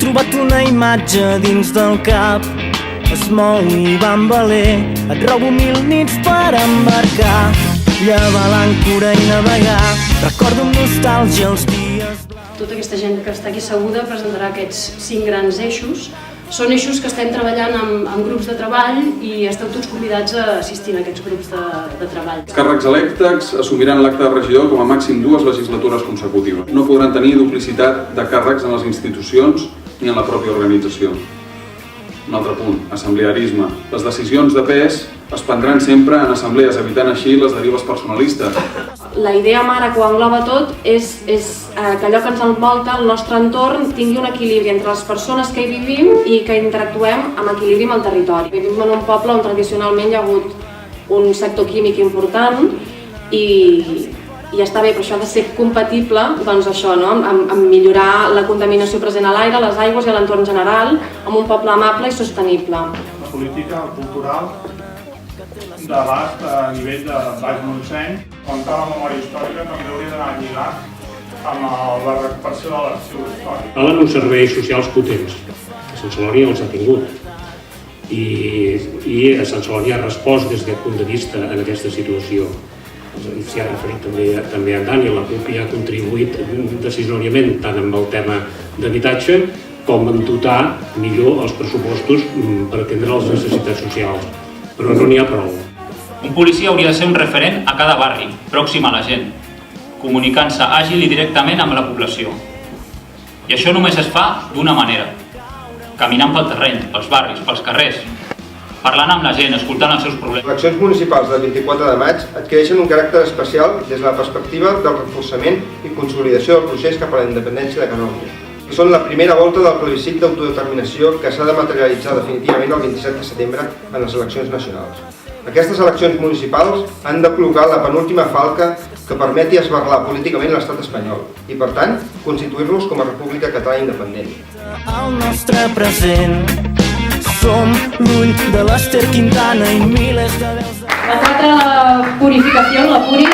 trobat una imatge dins del cap. Es mou i va amb valer, et robo 1000 nits per embarcar, llevar l'àncora i navegar. Recordo amb nostàlgia els dies blaus. Tota aquesta gent que està aquí asseguda presentarà aquests 5 grans eixos. Són eixos que estem treballant amb grups de treball i esteu tots convidats a assistir a aquests grups de treball. Els càrrecs electes assumiran l'acte de regidor com a màxim 2 legislatures consecutives. No podran tenir duplicitat de càrrecs en les institucions ni en la pròpia organització. Un altre punt, assemblearisme. Les decisions de pes es prendran sempre en assemblees, evitant així les derives personalistes. La idea mare que ho engloba tot és que allò que ens envolta, el nostre entorn, tingui un equilibri entre les persones que hi vivim i que interactuem amb equilibri amb el territori. Vivim en un poble on tradicionalment hi ha hagut un sector químic important i està bé, però això ha de ser compatible doncs això, no? amb millorar la contaminació present a l'aire, a les aigües i a l'entorn general, amb un poble amable i sostenible. La política cultural d'abast a nivell de Baix Montseny, quan cal la memòria històrica també hauria d'anar lligat amb la recuperació de l'arxiu històric. Calen uns serveis socials potents, que Sant Celoni els ha tingut i Sant Celoni ha respost des d'aquest punt de vista en aquesta situació. S'hi ha referit també a Dani, la CUP ha contribuït decisòriament tant amb el tema d'habitatge com en dotar millor els pressupostos per atendre les necessitats socials, però no n'hi ha prou. Un policia hauria de ser un referent a cada barri, pròxim a la gent, comunicant-se àgil i directament amb la població. I això només es fa d'una manera, caminant pel terreny, pels barris, pels carrers, parlant amb la gent, escoltant els seus problemes. Les eleccions municipals del 24 de maig adquireixen un caràcter especial des de la perspectiva del reforçament i consolidació del procés cap a la independència de Catalunya. Són la primera volta del plebiscit d'autodeterminació que s'ha de materialitzar definitivament el 27 de setembre en les eleccions nacionals. Aquestes eleccions municipals han de col·locar la penúltima falca que permeti esberlar políticament l'estat espanyol i, per tant, constituir-los com a república catalana independent. El nostre present, som l'ull de l'Ester Quintana i milers de veus... La trata de purificació, la Puri...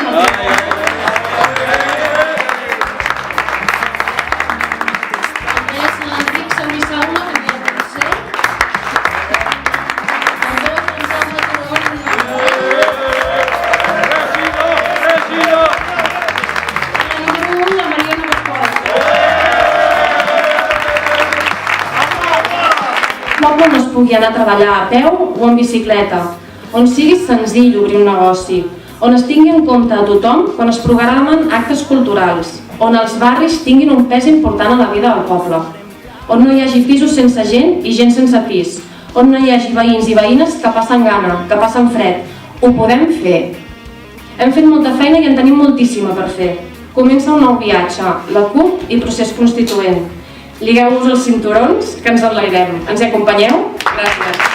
On es pugui anar a treballar a peu o en bicicleta, on sigui senzill obrir un negoci, on es tingui en compte a tothom quan es programen actes culturals, on els barris tinguin un pes important a la vida del poble, on no hi hagi pisos sense gent i gent sense pis, on no hi hagi veïns i veïnes que passen gana, que passen fred. Ho podem fer. Hem fet molta feina i en tenim moltíssima per fer. Comença un nou viatge, la CUP i procés constituent. Ligueu-vos els cinturons, que ens enlairem. Ens hi acompanyeu? Gràcies.